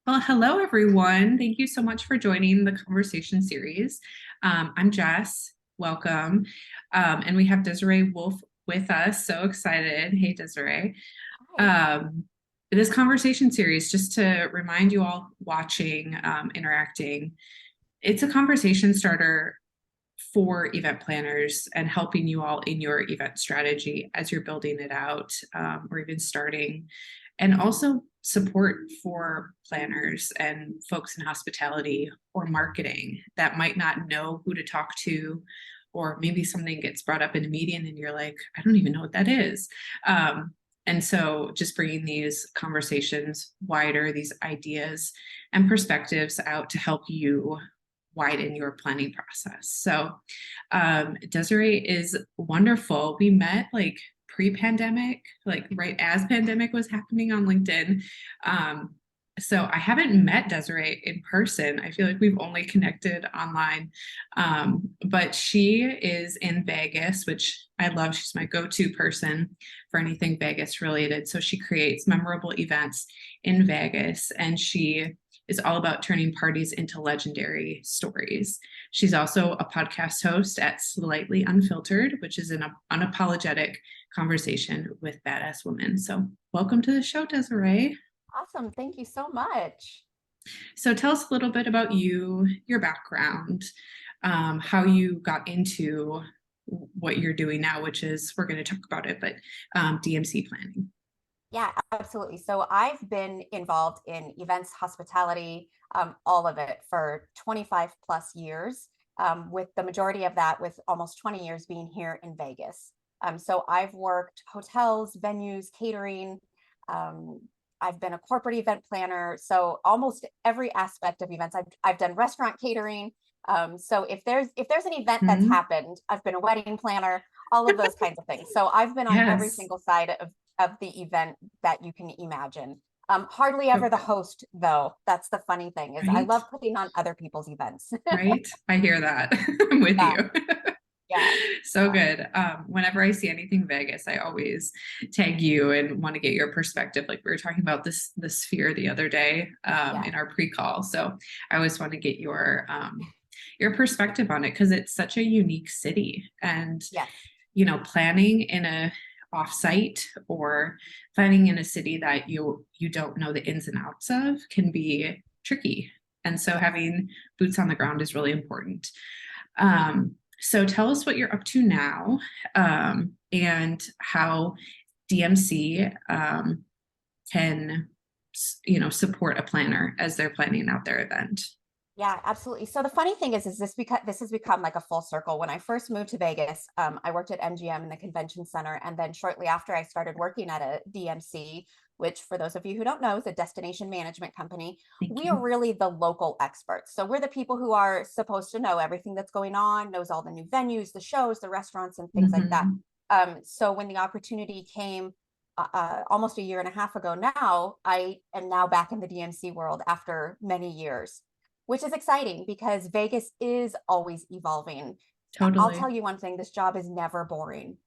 Well, hello, everyone. Thank you so much for joining the conversation series. I'm Jess. Welcome. And we have Desiree Wolf with us. So excited. Hey, Desiree. Hi. This conversation series, just to remind you all watching, interacting, it's a conversation starter for event planners and helping you all in your event strategy as you're building it out or even starting, and also support for planners and folks in hospitality or marketing that might not know who to talk to, or maybe something gets brought up in a meeting and you're like, I don't even know what that is. And so just bringing these conversations wider, these ideas and perspectives out to help you widen your planning process. So Desiree is wonderful. We met like pre-pandemic, like right as pandemic was happening on LinkedIn. So I haven't met Desiree in person. I feel like we've only connected online. But she is in Vegas, which I love. She's my go-to person for anything Vegas related. So she creates memorable events in Vegas, and she is all about turning parties into legendary stories. She's also a podcast host at Slightly Unfiltered, which is an unapologetic conversation with badass women. So welcome to the show, Desiree. Awesome. Thank you so much. So tell us a little bit about you, your background, how you got into what you're doing now, which is, we're going to talk about it, but DMC planning. Yeah, absolutely. So I've been involved in events, hospitality, all of it for 25 plus years, with the majority of that with almost 20 years being here in Vegas. So I've worked hotels, venues, catering. I've been a corporate event planner. So almost every aspect of events. I've done restaurant catering. So if there's an event that's Mm-hmm. happened, I've been a wedding planner, all of those kinds of things. So I've been on every Yes. single side of the event that you can imagine. Hardly ever the host, though. That's the funny thing is I Right. love putting on other people's events. Right. I hear that. I'm with Yeah, you. yeah, So good. Whenever I see anything Vegas, I always tag you and want to get your perspective. Like we were talking about the sphere the other day yeah, in our pre-call. So I always want to get your perspective on it because it's such a unique city. And yes. planning in a offsite or planning in a city that you don't know the ins and outs of can be tricky. And so having boots on the ground is really important. So tell us what you're up to now, and how DMC can, support a planner as they're planning out their event. Yeah, absolutely. So the funny thing is this has become like a full circle. When I first moved to Vegas, I worked at MGM in the convention center, and then shortly after, I started working at a DMC, which, for those of you who don't know, is a destination management company. Thank We are you. really the local experts. So we're the people who are supposed to know everything that's going on, knows all the new venues, the shows, the restaurants, and things like that. Mm-hmm. So when the opportunity came almost a year and a half ago now, I am now back in the DMC world after many years, which is exciting because Vegas is always evolving. I'll Totally. tell you one thing: this job is never boring.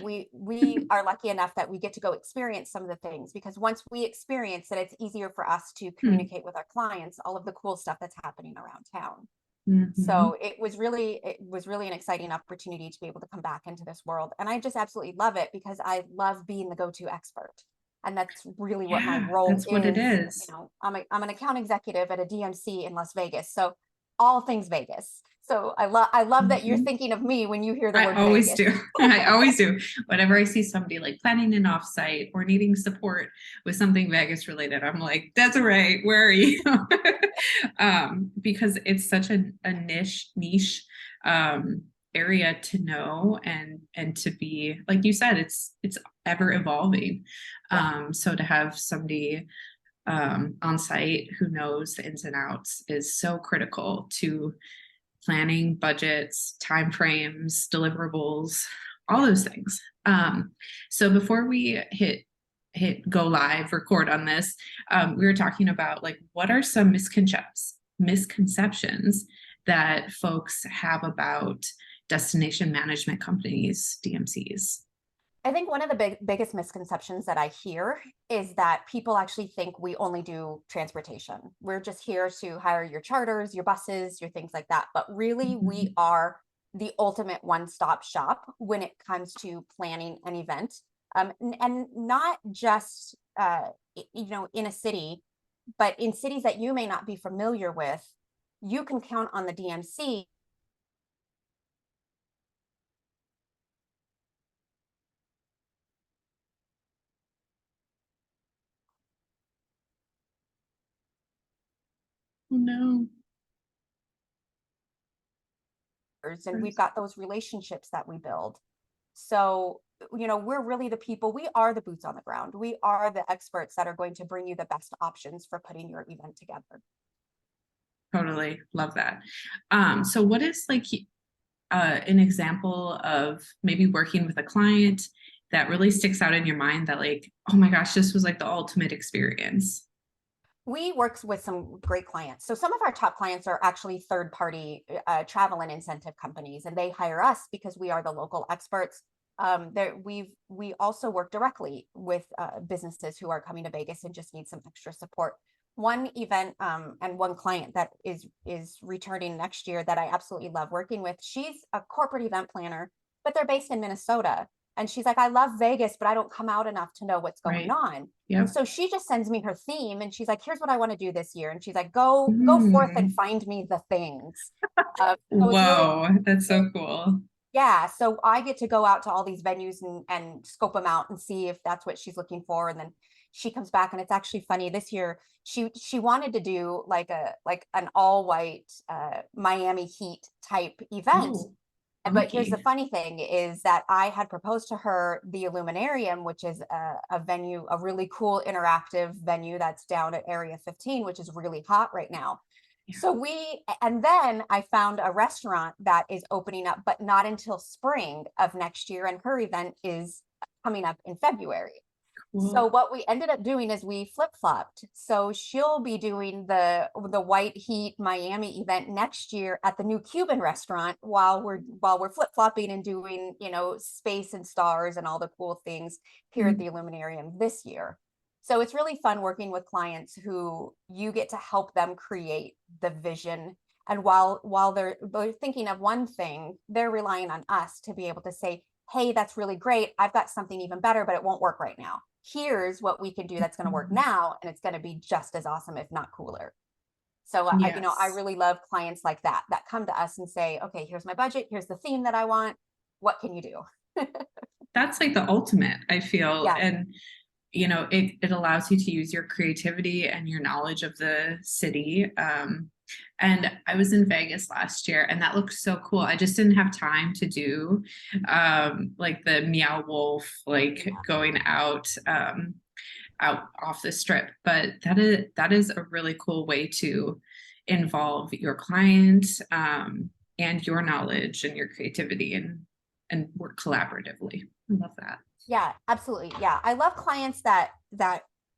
We are lucky enough that we get to go experience some of the things, because once we experience it, it's easier for us to communicate with our clients all of the cool stuff that's happening around town. Mm-hmm. So it was really an exciting opportunity to be able to come back into this world, and I just absolutely love it because I love being the go-to expert, and that's really what my Yeah, role that's what it is. is. I'm an account executive at a DMC in Las Vegas, so all things Vegas. So I love that you're Mhm. thinking of me when you hear the I word always Vegas. do. I always do. Whenever I see somebody like planning an offsite or needing support with something Vegas related, I'm like, Desiree, where are you? Because it's such a niche area to know and to be, like you said, it's ever evolving. Yeah. So to have somebody on site who knows the ins and outs is so critical to planning, budgets, timeframes, deliverables, all Yeah. those things. So before we hit go live, record on this, we were talking about like what are some misconceptions that folks have about destination management companies, DMCs. I think one of the biggest misconceptions that I hear is that people actually think we only do transportation. We're just here to hire your charters, your buses, your things like that. But really, we Mhm. are the ultimate one-stop shop when it comes to planning an event. And not just in a city, but in cities that you may not be familiar with, you can count on the DMC. Oh, no. And we've got those relationships that we build. So, we're really the people, we are the boots on the ground. We are the experts that are going to bring you the best options for putting your event together. Totally love that. So what is like an example of maybe working with a client that really sticks out in your mind that like, oh my gosh, this was like the ultimate experience? We work with some great clients. So some of our top clients are actually third party travel and incentive companies, and they hire us because we are the local experts. We also work directly with businesses who are coming to Vegas and just need some extra support. One event and one client that is returning next year that I absolutely love working with. She's a corporate event planner, but they're based in Minnesota. And she's like, I love Vegas, but I don't come out enough to know what's going Right. on. And Yep. so she just sends me her theme and she's like, here's what I want to do this year. And she's like, go forth and Mm. find me the things. So it's really Whoa, that's so cool. yeah. So I get to go out to all these venues and scope them out and see if that's what she's looking for. And then she comes back and it's actually funny this year. She wanted to do like an all white Miami Heat type event. Oh, But here's the funky. funny thing is that I had proposed to her the Illuminarium, which is a venue, a really cool interactive venue that's down at Area 15, which is really hot right now. Yeah. And then I found a restaurant that is opening up, but not until spring of next year. And her event is coming up in February. So Cool. what we ended up doing is we flip-flopped. So she'll be doing the White Heat Miami event next year at the new Cuban restaurant while we're flip-flopping and doing, space and stars and all the cool things here at Mm. the Illuminarium this year. So it's really fun working with clients who you get to help them create the vision. And while they're thinking of one thing, they're relying on us to be able to say, hey, that's really great. I've got something even better, but it won't work right now. Here's what we can do that's going to work Mhm. now, and it's going to be just as awesome, if not cooler. So I Yes. really love clients like that come to us and say, okay, here's my budget, here's the theme that I want. What can you do? That's like the ultimate, I feel. Yeah. And it allows you to use your creativity and your knowledge of the city. And I was in Vegas last year and that looked so cool. I just didn't have time to do like the Meow Wolf, like Yeah. going out off the strip. But that is a really cool way to involve your client, and your knowledge and your creativity and work collaboratively. I love that. Yeah, absolutely. Yeah. I love clients that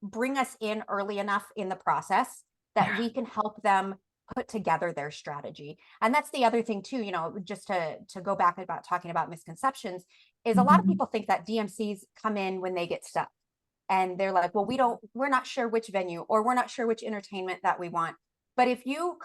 bring us in early enough in the process that Yeah. we can help them put together their strategy. And that's the other thing too, just to go back about talking about misconceptions, is a lot of Mhm. people think that DMCs come in when they get stuck. And they're like, well, we're not sure which venue, or we're not sure which entertainment that we want. But if you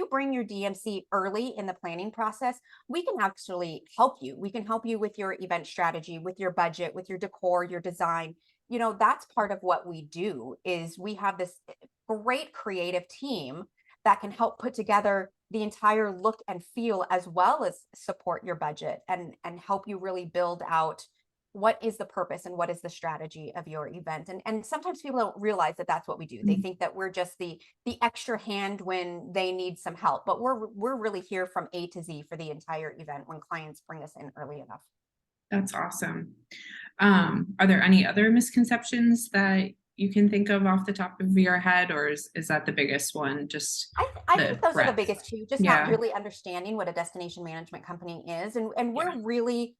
bring your DMC early in the planning process, we can actually help you. We can help you with your event strategy, with your budget, with your decor, your design. That's part of what we do. Is we have this great creative team that can help put together the entire look and feel, as well as support your budget and help you really build out what is the purpose and what is the strategy of your event. And sometimes people don't realize that that's what we do. They think that we're just the extra hand when they need some help, but we're really here from A to Z for the entire event when clients bring us in early enough. That's awesome. Are there any other misconceptions that you can think of off the top of your head, or is that the biggest one? Just I think the those are the breadth. biggest two, just not Yeah. really understanding what a destination management company is. And Yeah. we're really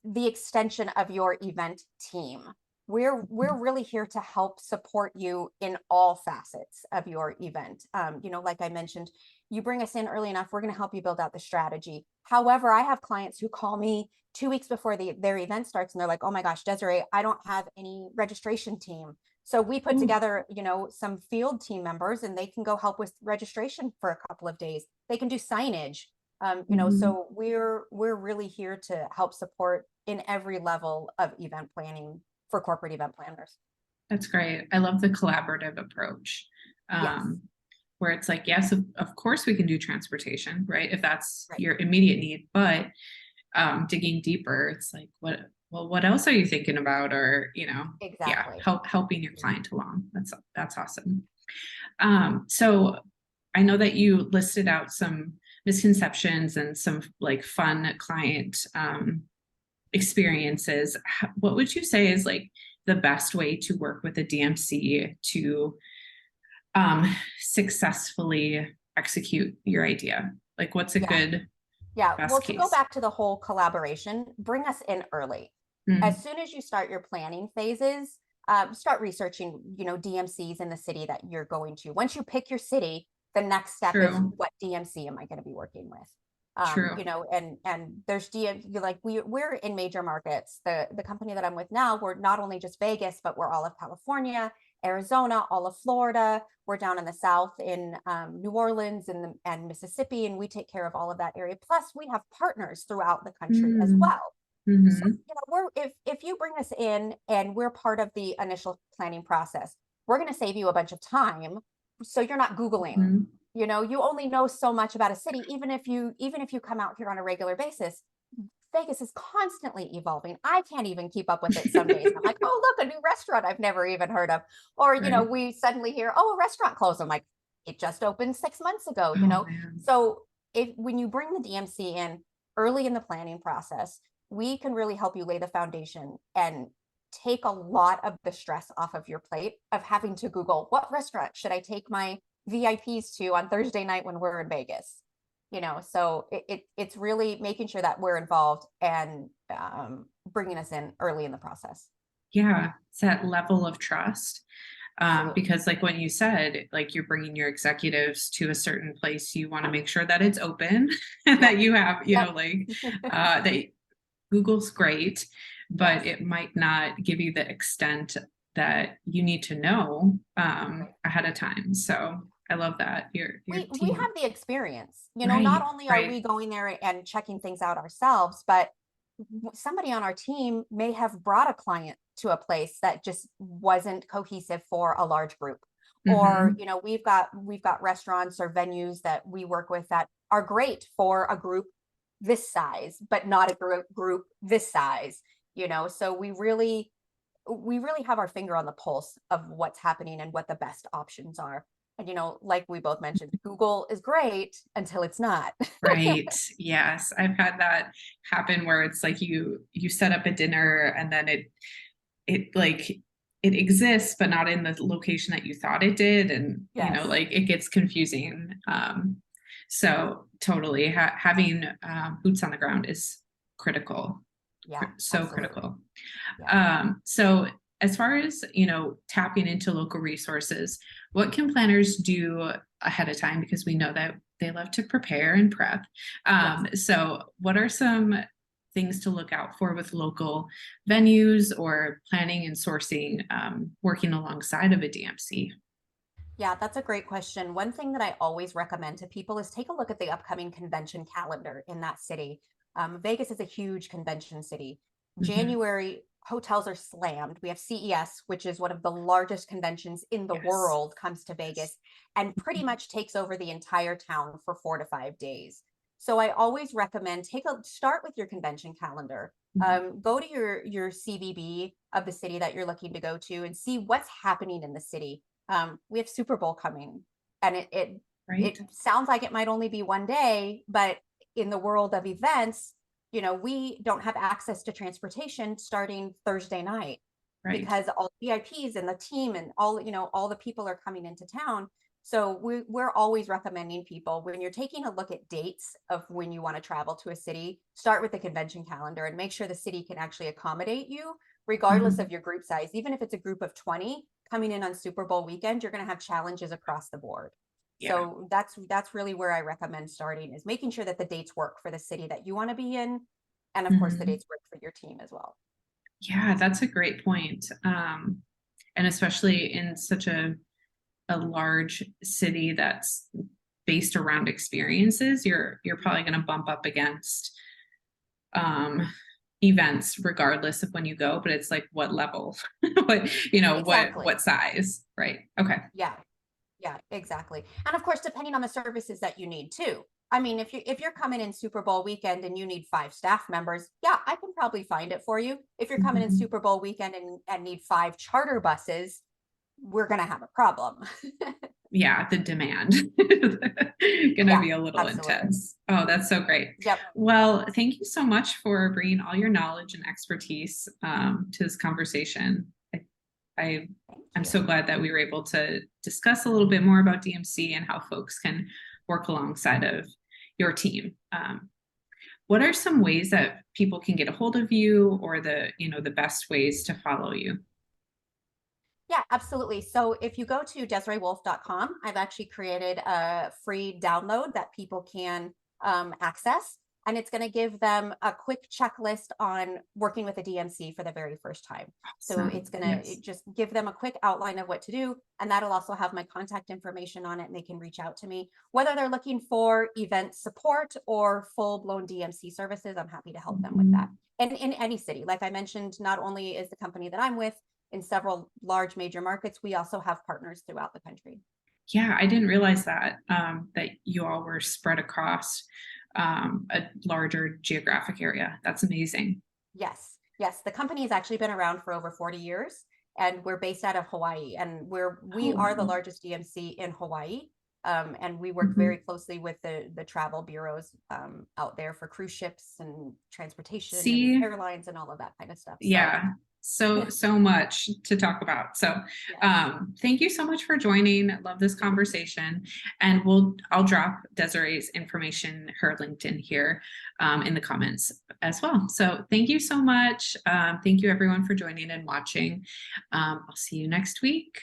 the extension of your event team. we're really here to help support you in all facets of your event. Like I mentioned, you bring us in early enough, we're going to help you build out the strategy. However, I have clients who call me 2 weeks before their event starts, and they're like, "Oh my gosh, Desiree, I don't have any registration team." So we put Ooh, together, some field team members, and they can go help with registration for a couple of days. They can do signage. mhm. So we're really here to help support in every level of event planning for corporate event planners. That's great. I love the collaborative approach. Yes, Um, where it's like, yes, of course we can do transportation, right? If that's right. your immediate need, but digging deeper, it's like, what else are you thinking about? Or, yeah, Exactly. helping your client along. That's awesome. So I know that you listed out some misconceptions and some like fun client experiences. What would you say is like the best way to work with a DMC to successfully execute your idea? Like, what's a Yeah. good Yeah. Well, best to go case? back to the whole collaboration, bring us in early. As Mm, soon as you start your planning phases, start researching, DMCs in the city that you're going to. Once you pick your city, the next step is, true, what DMC am I going to be working with? true. And there's like we're in major markets. The company that I'm with now, we're not only just Vegas, but we're all of California, Arizona, all of Florida. We're down in the South in New Orleans and Mississippi, and we take care of all of that area. Plus, we have partners throughout the country as Mm, well. So, hmm, if you bring us in and we're part of the initial planning process, we're going to save you a bunch of time. So you're not Googling. hmm, You only know so much about a city, even if you come out here on a regular basis. Vegas is constantly evolving. I can't even keep up with it some days. I'm like, oh, look, a new restaurant I've never even heard of. Or, right. we suddenly hear, oh, a restaurant closed. I'm like, it just opened 6 months ago. Oh man. So when you bring the DMC in early in the planning process, we can really help you lay the foundation and take a lot of the stress off of your plate of having to Google, what restaurant should I take my VIPs to on Thursday night when we're in Vegas? So it's really making sure that we're involved and bringing us in early in the process. Yeah, it's that level of trust. Absolutely. Because like when you said, like you're bringing your executives to a certain place, you want to make sure that it's open and that Yep. you have, Yep. like that Google's great, but Yes. it might not give you the extent that you need to know Right. ahead of time. So I love that your We team. have the experience. Not Right, only are right. we going there and checking things out ourselves, but somebody on our team may have brought a client to a place that just wasn't cohesive for a large group. Or, Hmm. we've got restaurants or venues that we work with that are great for a group this size, but not a group this size. So we really have our finger on the pulse of what's happening and what the best options are. And like we both mentioned, Google is great until it's not. Right. Yes. I've had that happen where it's like you set up a dinner and then it like it exists but not in the location that you thought it did, and Yes. like it gets confusing. So totally having boots on the ground is critical, Yeah, so absolutely. critical. Yeah. So as far as tapping into local resources, what can planners do ahead of time, because we know that they love to prepare and prep. Yes. So what are some things to look out for with local venues or planning and sourcing, working alongside of a DMC? Yeah, that's a great question. One thing that I always recommend to people is take a look at the upcoming convention calendar in that city. Vegas is a huge convention city. Mhm. January, hotels are slammed. We have CES, which is one of the largest conventions in the Yes. world, comes to Yes. Vegas and pretty much takes over the entire town for 4 to 5 days. So I always recommend start with your convention calendar. Mhm. Go to your CVB of the city that you're looking to go to and see what's happening in the city. We have Super Bowl coming, and it Right. sounds like it might only be one day, but in the world of events, we don't have access to transportation starting Thursday night Right. because all the VIPs and the team and all the people are coming into town. So we're always recommending people, when you're taking a look at dates of when you want to travel to a city, start with the convention calendar and make sure the city can actually accommodate you regardless Mhm. of your group size. Even if it's a group of 20 coming in on Super Bowl weekend, you're going to have challenges across the board. Yeah. So that's really where I recommend starting, is making sure that the dates work for the city that you want to be in, and of course the Mhm. dates work for your team as well. Yeah, that's a great point. And especially in such a large city that's based around experiences, you're probably going to bump up against um events regardless of when you go, but it's like what level, what, Exactly. what size, right? Okay. Yeah. Yeah, exactly. And of course, depending on the services that you need too. I mean, if you're coming in Super Bowl weekend and you need 5 staff members, yeah, I can probably find it for you. If you're coming in Mhm. Super Bowl weekend and need 5 charter buses, we're gonna have a problem. Yeah, the demand gonna Yeah, be a little absolutely. intense. Oh, that's so great. Yep. Well, thank you so much for bringing all your knowledge and expertise to this conversation. I Thank I'm you. so glad that we were able to discuss a little bit more about DMC and how folks can work alongside of your team. What are some ways that people can get a hold of you, or the best ways to follow you? Yeah, absolutely. So if you go to DesireeWolf.com, I've actually created a free download that people can access. And it's going to give them a quick checklist on working with a DMC for the very first time. So Awesome. it's going to Yes. just give them a quick outline of what to do. And that'll also have my contact information on it, and they can reach out to me. Whether they're looking for event support or full blown DMC services, I'm happy to help them with that. Mhm. And in any city, like I mentioned, not only is the company that I'm with in several large major markets, we also have partners throughout the country. Yeah, I didn't realize that you all were spread across a larger geographic area. That's amazing. Yes, yes. The company has actually been around for over 40 years, and we're based out of Hawaii, and we Oh, are the wow. largest DMC in Hawaii. And we work very Mhm. closely with the travel bureaus out there for cruise ships and transportation and See, airlines and all of that kind of stuff. So yeah, so much to talk about. So, yes, thank you so much for joining. Love this conversation, and I'll drop Desiree's information, her LinkedIn here, in the comments as well. So, thank you so much. Thank you everyone for joining and watching. I'll see you next week.